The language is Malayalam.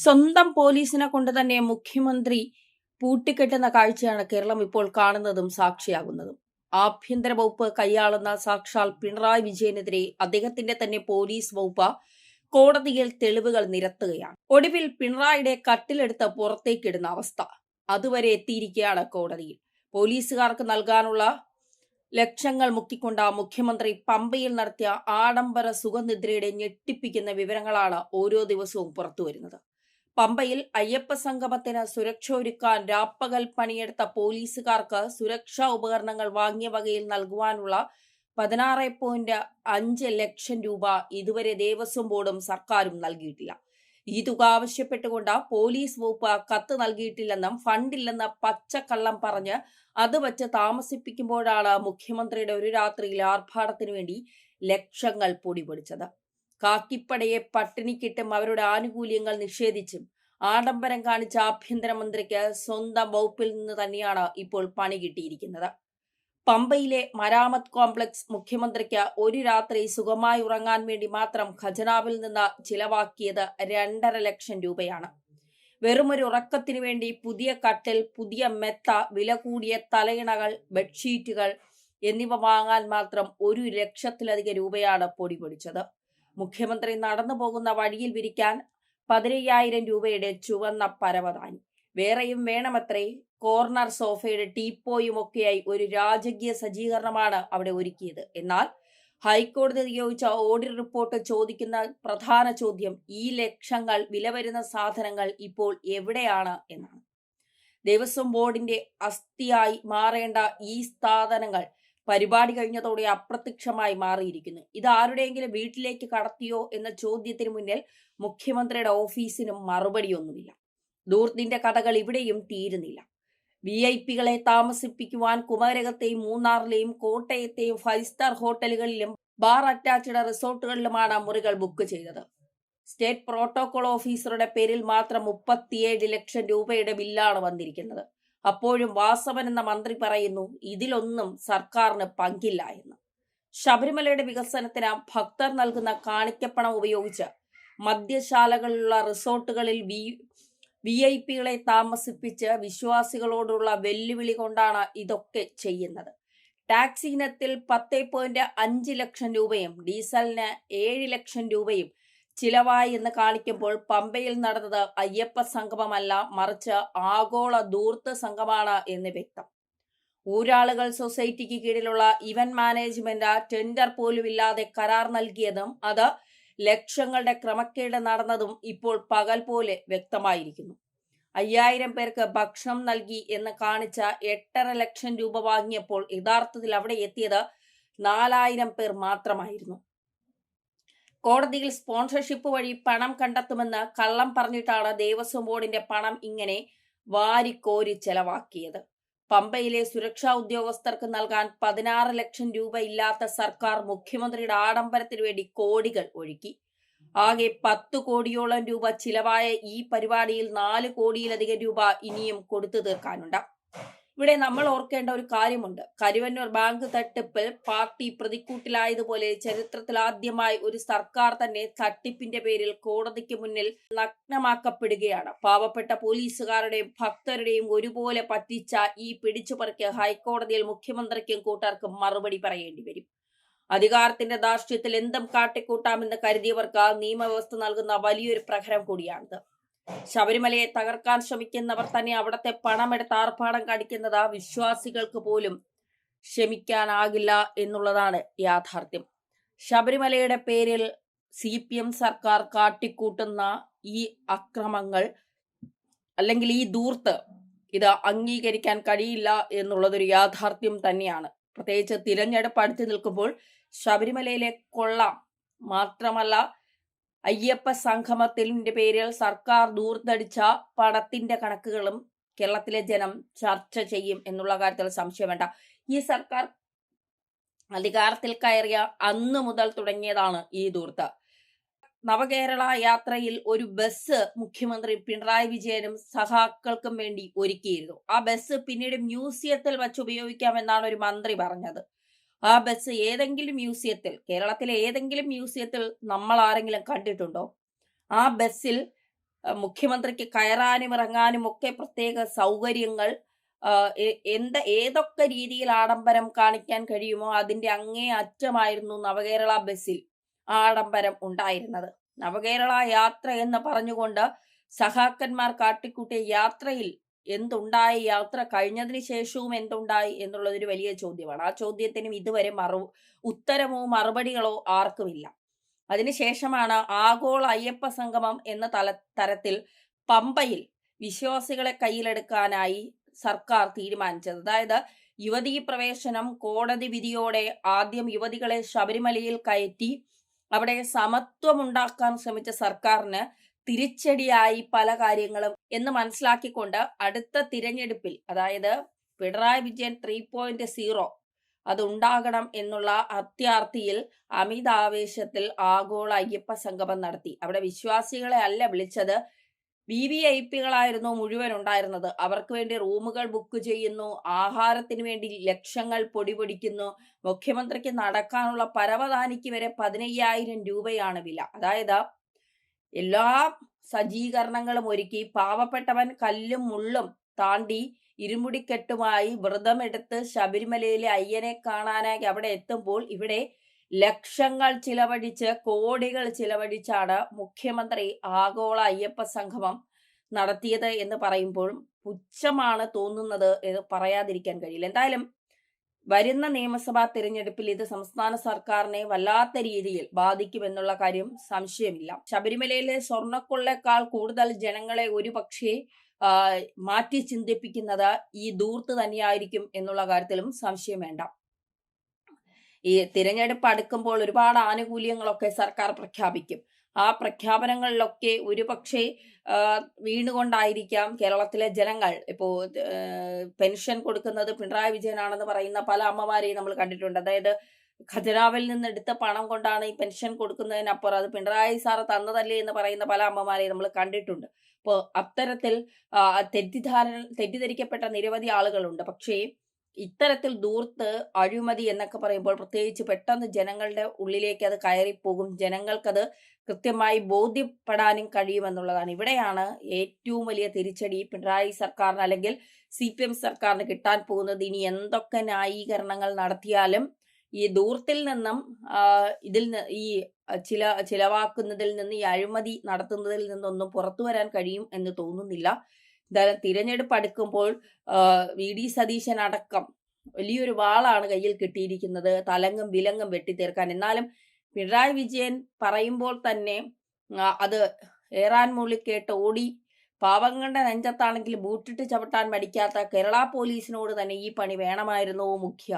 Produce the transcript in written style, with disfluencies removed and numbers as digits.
സ്വന്തം പോലീസിനെ കൊണ്ട് തന്നെ മുഖ്യമന്ത്രി പൂട്ടിക്കെട്ടുന്ന കാഴ്ചയാണ് കേരളം ഇപ്പോൾ കാണുന്നതും സാക്ഷിയാകുന്നതും. ആഭ്യന്തര വകുപ്പ് കൈയാളുന്ന സാക്ഷാൽ പിണറായി വിജയനെതിരെ അദ്ദേഹത്തിന്റെ തന്നെ പോലീസ് വകുപ്പ് കോടതിയിൽ തെളിവുകൾ നിരത്തുകയാണ്. ഒടുവിൽ പിണറായിയുടെ കട്ടിലെടുത്ത് പുറത്തേക്കിടുന്ന അവസ്ഥ അതുവരെ എത്തിയിരിക്കുകയാണ് കോടതിയിൽ. പോലീസുകാർക്ക് നൽകാനുള്ള ലക്ഷങ്ങൾ മുക്കിക്കൊണ്ട മുഖ്യമന്ത്രി പമ്പയിൽ നടത്തിയ ആഡംബര സുഖനിദ്രയുടെ ഞെട്ടിപ്പിക്കുന്ന വിവരങ്ങളാണ് ഓരോ ദിവസവും പുറത്തുവരുന്നത്. പമ്പയിൽ അയ്യപ്പ സംഗമത്തിന് സുരക്ഷ ഒരുക്കാൻ രാപ്പകൽ പണിയെടുത്ത പോലീസുകാർക്ക് സുരക്ഷാ ഉപകരണങ്ങൾ വാങ്ങിയ വകയിൽ നൽകുവാനുള്ള 16.5 ലക്ഷം രൂപ ഇതുവരെ ദേവസ്വം ബോർഡും സർക്കാരും നൽകിയിട്ടില്ല. ഈ തുക ആവശ്യപ്പെട്ടുകൊണ്ട് പോലീസ് വകുപ്പ് കത്ത് നൽകിയിട്ടില്ലെന്നും ഫണ്ടില്ലെന്ന് പച്ചക്കള്ളം പറഞ്ഞ് അത് വച്ച് താമസിപ്പിക്കുമ്പോഴാണ് മുഖ്യമന്ത്രിയുടെ ഒരു രാത്രിയിൽ ആർഭാടത്തിനു വേണ്ടി ലക്ഷങ്ങൾ പൊടിപൊടിച്ചത്. കാക്കിപ്പടയെ പട്ടിണിക്കിട്ടും അവരുടെ ആനുകൂല്യങ്ങൾ നിഷേധിച്ചും ആഡംബരം കാണിച്ച ആഭ്യന്തരമന്ത്രിക്ക് സ്വന്തം വകുപ്പിൽ നിന്ന് തന്നെയാണ് ഇപ്പോൾ പണി കിട്ടിയിരിക്കുന്നത്. പമ്പയിലെ മരാമത്ത് കോംപ്ലക്സ് മുഖ്യമന്ത്രിക്ക് ഒരു രാത്രി സുഖമായി ഉറങ്ങാൻ വേണ്ടി മാത്രം ഖജനാവിൽ നിന്ന് ചിലവാക്കിയത് 2.5 ലക്ഷം രൂപയാണ്. വെറുമൊരു ഉറക്കത്തിനു വേണ്ടി പുതിയ കട്ടിൽ, പുതിയ മെത്ത, വില കൂടിയ തലയിണകൾ, ബെഡ്ഷീറ്റുകൾ എന്നിവ വാങ്ങാൻ മാത്രം 1 ലക്ഷത്തിലധികം രൂപയാണ് പൊടിപൊടിച്ചത്. മുഖ്യമന്ത്രി നടന്നു പോകുന്ന വഴിയിൽ വിരിക്കാൻ 15,000 രൂപയുടെ ചുവന്ന പരവതാനി, വേറെയും വേണമത്രേ. കോർണർ സോഫയുടെ ടീപ്പോയും ഒക്കെയായി ഒരു രാജകീയ സജ്ജീകരണമാണ് അവിടെ ഒരുക്കിയത്. എന്നാൽ ഹൈക്കോടതി നിയോഗിച്ച ഓഡിറ്റ് റിപ്പോർട്ട് ചോദിക്കുന്ന പ്രധാന ചോദ്യം ഈ ലക്ഷങ്ങൾ വില വരുന്ന സാധനങ്ങൾ ഇപ്പോൾ എവിടെയാണ് എന്നാണ്. ദേവസ്വം ബോർഡിന്റെ അസ്ഥിയായി മാറേണ്ട ഈ സാധനങ്ങൾ പരിപാടി കഴിഞ്ഞതോടെ അപ്രത്യക്ഷമായി മാറിയിരിക്കുന്നു. ഇത് ആരുടെയെങ്കിലും വീട്ടിലേക്ക് കടത്തിയോ എന്ന ചോദ്യത്തിന് മുന്നിൽ മുഖ്യമന്ത്രിയുടെ ഓഫീസിനും മറുപടിയൊന്നുമില്ല. ദൂർത്തിന്റെ കഥകൾ ഇവിടെയും തീരുന്നില്ല. VIP-കളെ താമസിപ്പിക്കുവാൻ കുമരകത്തെയും മൂന്നാറിലെയും കോട്ടയത്തെയും 5 സ്റ്റാർ ഹോട്ടലുകളിലും ബാർ അറ്റാച്ച്ഡ് റിസോർട്ടുകളിലുമാണ് മുറികൾ ബുക്ക് ചെയ്തത്. സ്റ്റേറ്റ് പ്രോട്ടോകോൾ ഓഫീസറുടെ പേരിൽ മാത്രം 37 ലക്ഷം രൂപയുടെ ബില്ലാണ് വന്നിരിക്കുന്നത്. അപ്പോഴും വാസവൻ എന്ന മന്ത്രി പറയുന്നു ഇതിലൊന്നും സർക്കാരിന് പങ്കില്ല എന്ന്. ശബരിമലയുടെ വികസനത്തിന് ഭക്തർ നൽകുന്ന കാണിക്കപ്പണം ഉപയോഗിച്ച് മദ്യശാലകളിലുള്ള റിസോർട്ടുകളിൽ VIP-കളെ താമസിപ്പിച്ച് വിശ്വാസികളോടുള്ള വെല്ലുവിളി കൊണ്ടാണ് ഇതൊക്കെ ചെയ്യുന്നത്. ടാക്സി ഇനത്തിൽ 10.5 ലക്ഷം രൂപയും ഡീസലിന് 7 ലക്ഷം രൂപയും ചിലവായി എന്ന് കാണിക്കുമ്പോൾ പമ്പയിൽ നടന്നത് അയ്യപ്പ സംഗമമല്ല, മറിച്ച് ആഗോള ധൂർത്ത് സംഘമാണ് എന്ന് വ്യക്തം. ഊരാളുകൾ സൊസൈറ്റിക്ക് കീഴിലുള്ള ഇവന്റ് മാനേജ്മെന്റ് ടെൻഡർ പോലുമില്ലാതെ കരാർ നൽകിയതും അത് ലക്ഷങ്ങളുടെ ക്രമക്കേട് നടന്നതും ഇപ്പോൾ പകൽ പോലെ വ്യക്തമായിരിക്കുന്നു. 5000 പേർക്ക് ഭക്ഷണം നൽകി എന്ന് കാണിച്ച 8.5 ലക്ഷം രൂപ വാങ്ങിയപ്പോൾ യഥാർത്ഥത്തിൽ അവിടെ എത്തിയത് 4000 പേർ മാത്രമായിരുന്നു. കോടതിയിൽ സ്പോൺസർഷിപ്പ് വഴി പണം കണ്ടെത്തുമെന്ന് കള്ളം പറഞ്ഞിട്ടാണ് ദേവസ്വം ബോർഡിന്റെ പണം ഇങ്ങനെ വാരിക്കോരി ചെലവാക്കിയത്. പമ്പയിലെ സുരക്ഷാ ഉദ്യോഗസ്ഥർക്ക് നൽകാൻ 16 ലക്ഷം രൂപ ഇല്ലാത്ത സർക്കാർ മുഖ്യമന്ത്രിയുടെ ആഡംബരത്തിനു വേണ്ടി കോടികൾ ഒഴുക്കി. ആകെ 10 കോടിയോളം രൂപ ചിലവായ ഈ പരിപാടിയിൽ 4 കോടിയിലധികം രൂപ ഇനിയും കൊടുത്തു തീർക്കാനുണ്ട്. ഇവിടെ നമ്മൾ ഓർക്കേണ്ട ഒരു കാര്യമുണ്ട്. കരുവന്നൂർ ബാങ്ക് തട്ടിപ്പിൽ പാർട്ടി പ്രതിക്കൂട്ടിലായതുപോലെ ചരിത്രത്തിൽ ആദ്യമായി ഒരു സർക്കാർ തന്നെ തട്ടിപ്പിന്റെ പേരിൽ കോടതിക്ക് മുന്നിൽ നഗ്നമാക്കപ്പെടുകയാണ്. പാവപ്പെട്ട പോലീസുകാരുടെയും ഭക്തരുടെയും ഒരുപോലെ പറ്റിച്ച ഈ പിടിച്ചുപറിക്ക് ഹൈക്കോടതിയിൽ മുഖ്യമന്ത്രിക്കും കൂട്ടർക്കും മറുപടി പറയേണ്ടി വരും. അധികാരത്തിന്റെ ധാർഷ്ട്യത്തിൽ എന്തും കാട്ടിക്കൂട്ടാമെന്ന് കരുതിയവർക്ക് നിയമവ്യവസ്ഥ നൽകുന്ന വലിയൊരു പ്രഹരം കൂടിയാണിത്. ശബരിമലയെ തകർക്കാൻ ശ്രമിക്കുന്നവർ തന്നെ അവിടത്തെ പണമെടുത്ത് ആർഭാടം കാണിക്കുന്നത് വിശ്വാസികൾക്ക് പോലും ക്ഷമിക്കാനാകില്ല എന്നുള്ളതാണ് യാഥാർത്ഥ്യം. ശബരിമലയുടെ പേരിൽ CPM സർക്കാർ കാട്ടിക്കൂട്ടുന്ന ഈ അക്രമങ്ങൾ അല്ലെങ്കിൽ ഈ ധൂർത്ത് ഇത് അംഗീകരിക്കാൻ കഴിയില്ല എന്നുള്ളതൊരു യാഥാർത്ഥ്യം തന്നെയാണ്. പ്രത്യേകിച്ച് തിരഞ്ഞെടുപ്പ് അടുത്ത് നിൽക്കുമ്പോൾ ശബരിമലയിലെ കൊള്ള മാത്രമല്ല, അയ്യപ്പ സംഗമത്തിന്റെ പേരിൽ സർക്കാർ ദൂർത്തടിച്ച പണത്തിന്റെ കണക്കുകളും കേരളത്തിലെ ജനം ചർച്ച ചെയ്യും എന്നുള്ള കാര്യത്തിൽ സംശയം വേണ്ട. ഈ സർക്കാർ അധികാരത്തിൽ കയറിയ അന്ന് മുതൽ തുടങ്ങിയതാണ് ഈ ദൂർത്ത്. നവകേരള യാത്രയിൽ ഒരു ബസ് മുഖ്യമന്ത്രി പിണറായി വിജയനും സഹാക്കൾക്കും വേണ്ടി ഒരുക്കിയിരുന്നു. ആ ബസ് പിന്നീട് മ്യൂസിയത്തിൽ വച്ച് ഉപയോഗിക്കാമെന്നാണ് ഒരു മന്ത്രി പറഞ്ഞത്. ആ ബസ് ഏതെങ്കിലും മ്യൂസിയത്തിൽ, കേരളത്തിലെ ഏതെങ്കിലും മ്യൂസിയത്തിൽ നമ്മൾ ആരെങ്കിലും കണ്ടിട്ടുണ്ടോ? ആ ബസ്സിൽ മുഖ്യമന്ത്രിക്ക് കയറാനും ഇറങ്ങാനും ഒക്കെ പ്രത്യേക സൗകര്യങ്ങൾ, ഏതൊക്കെ രീതിയിൽ ആഡംബരം കാണിക്കാൻ കഴിയുമോ അതിന്റെ അങ്ങേ അറ്റമായിരുന്നു നവകേരള ബസ്സിൽ ആഡംബരം ഉണ്ടായിരുന്നത്. നവകേരള യാത്ര എന്ന് പറഞ്ഞുകൊണ്ട് സഖാക്കന്മാർ കാട്ടിക്കൂട്ടിയ യാത്രയിൽ എന്തുണ്ടായി, യാത്ര കഴിഞ്ഞതിന് ശേഷവും എന്തുണ്ടായി എന്നുള്ളതൊരു വലിയ ചോദ്യമാണ്. ആ ചോദ്യത്തിനും ഇതുവരെ ഉത്തരമോ മറുപടികളോ ആർക്കുമില്ല. അതിനുശേഷമാണ് ആഗോള അയ്യപ്പ സംഗമം എന്ന തരത്തിൽ പമ്പയിൽ വിശ്വാസികളെ കയ്യിലെടുക്കാനായി സർക്കാർ തീരുമാനിച്ചത്. അതായത് യുവതീ പ്രവേശനം കോടതി വിധിയോടെ ആദ്യം യുവതികളെ ശബരിമലയിൽ കയറ്റി അവിടെ സമത്വമുണ്ടാക്കാൻ ശ്രമിച്ച സർക്കാരിന് തിരിച്ചടിയായി പല കാര്യങ്ങളും എന്ന് മനസ്സിലാക്കിക്കൊണ്ട് അടുത്ത തിരഞ്ഞെടുപ്പിൽ, അതായത് പിണറായി വിജയൻ 3.0 അതുണ്ടാകണം എന്നുള്ള അത്യാർത്തിയിൽ അമിതാവേശത്തിൽ ആഗോള അയ്യപ്പ സംഗമം നടത്തി. അവിടെ വിശ്വാസികളെ അല്ല വിളിച്ചത്, VVIPകളായിരുന്നു മുഴുവൻ ഉണ്ടായിരുന്നത്. അവർക്ക് വേണ്ടി റൂമുകൾ ബുക്ക് ചെയ്യുന്നു, ആഹാരത്തിന് വേണ്ടി ലക്ഷങ്ങൾ പൊടിപൊടിക്കുന്നു. മുഖ്യമന്ത്രിക്ക് നടക്കാനുള്ള പരവതാനിക്ക് വരെ 15,000 രൂപയാണ് വില. അതായത് എല്ലാ സജ്ജീകരണങ്ങളും ഒരുക്കി പാവപ്പെട്ടവൻ കല്ലും മുള്ളും താണ്ടി ഇരുമുടിക്കെട്ടുമായി വ്രതമെടുത്ത് ശബരിമലയിലെ അയ്യനെ കാണാനായി അവിടെ എത്തുമ്പോൾ ഇവിടെ ലക്ഷങ്ങൾ ചിലവഴിച്ച് കോടികൾ ചിലവഴിച്ചാണ് മുഖ്യമന്ത്രി ആഗോള അയ്യപ്പ സംഗമം നടത്തിയത് എന്ന് പറയുമ്പോൾ പുച്ഛമാണ് തോന്നുന്നത് എന്ന് പറയാതിരിക്കാൻ കഴിയില്ല. എന്തായാലും വരുന്ന നിയമസഭാ തിരഞ്ഞെടുപ്പിൽ ഇത് സംസ്ഥാന സർക്കാരിനെ വല്ലാത്ത രീതിയിൽ ബാധിക്കുമെന്നുള്ള കാര്യം സംശയമില്ല. ശബരിമലയിലെ സ്വർണ്ണക്കൊള്ളേക്കാൾ കൂടുതൽ ജനങ്ങളെ ഒരുപക്ഷെ മാറ്റി ചിന്തിപ്പിക്കുന്നത് ഈ ധൂർത്ത് തന്നെയായിരിക്കും എന്നുള്ള കാര്യത്തിലും സംശയം വേണ്ട. ഈ തിരഞ്ഞെടുപ്പ് അടുക്കുമ്പോൾ ഒരുപാട് ആനുകൂല്യങ്ങളൊക്കെ സർക്കാർ പ്രഖ്യാപിക്കും. ആ പ്രഖ്യാപനങ്ങളിലൊക്കെ ഒരുപക്ഷെ വീണുകൊണ്ടായിരിക്കാം കേരളത്തിലെ ജനങ്ങൾ ഇപ്പോ പെൻഷൻ കൊടുക്കുന്നത് പിണറായി വിജയനാണെന്ന് പറയുന്ന പല അമ്മമാരെയും നമ്മൾ കണ്ടിട്ടുണ്ട്. അതായത് ഖജനാവിൽ നിന്ന് എടുത്ത പണം കൊണ്ടാണ് ഈ പെൻഷൻ കൊടുക്കുന്നതിനപ്പുറം അത് പിണറായി സാറ് തന്നതല്ലേ എന്ന് പറയുന്ന പല അമ്മമാരെയും നമ്മൾ കണ്ടിട്ടുണ്ട്. അപ്പോൾ അത്തരത്തിൽ തെറ്റിദ്ധരിക്കപ്പെട്ട നിരവധി ആളുകളുണ്ട്. പക്ഷേ ഇത്തരത്തിൽ ധൂർത്ത്, അഴിമതി എന്നൊക്കെ പറയുമ്പോൾ പ്രത്യേകിച്ച് പെട്ടെന്ന് ജനങ്ങളുടെ ഉള്ളിലേക്ക് അത് കയറിപ്പോകും. ജനങ്ങൾക്കത് കൃത്യമായി ബോധ്യപ്പെടാനും കഴിയുമെന്നുള്ളതാണ്. ഇവിടെയാണ് ഏറ്റവും വലിയ തിരിച്ചടി പിണറായി സർക്കാരിന് അല്ലെങ്കിൽ CPM സർക്കാരിന് കിട്ടാൻ പോകുന്നത്. ഇനി എന്തൊക്കെ ന്യായീകരണങ്ങൾ നടത്തിയാലും ഈ ധൂർത്തിൽ നിന്നും ഈ ചിലവാക്കുന്നതിൽ നിന്ന്, ഈ അഴിമതി നടത്തുന്നതിൽ നിന്നൊന്നും പുറത്തു വരാൻ കഴിയും എന്ന് തോന്നുന്നില്ല. എന്തായാലും തിരഞ്ഞെടുപ്പ് അടുക്കുമ്പോൾ VD സതീശൻ അടക്കം വലിയൊരു വാളാണ് കയ്യിൽ കിട്ടിയിരിക്കുന്നത്, തലങ്ങും വിലങ്ങും വെട്ടിത്തീർക്കാൻ. എന്നാലും പിണറായി വിജയൻ പറയുമ്പോൾ തന്നെ അത് ഏറാൻ മൂളി കേട്ട് ഓടി പാവങ്ങളുടെ നെഞ്ചത്താണെങ്കിൽ ബൂട്ടിട്ട് ചവിട്ടാൻ മടിക്കാത്ത കേരള പോലീസിനോട് തന്നെ ഈ പണി വേണമായിരുന്നു മുഖ്യ.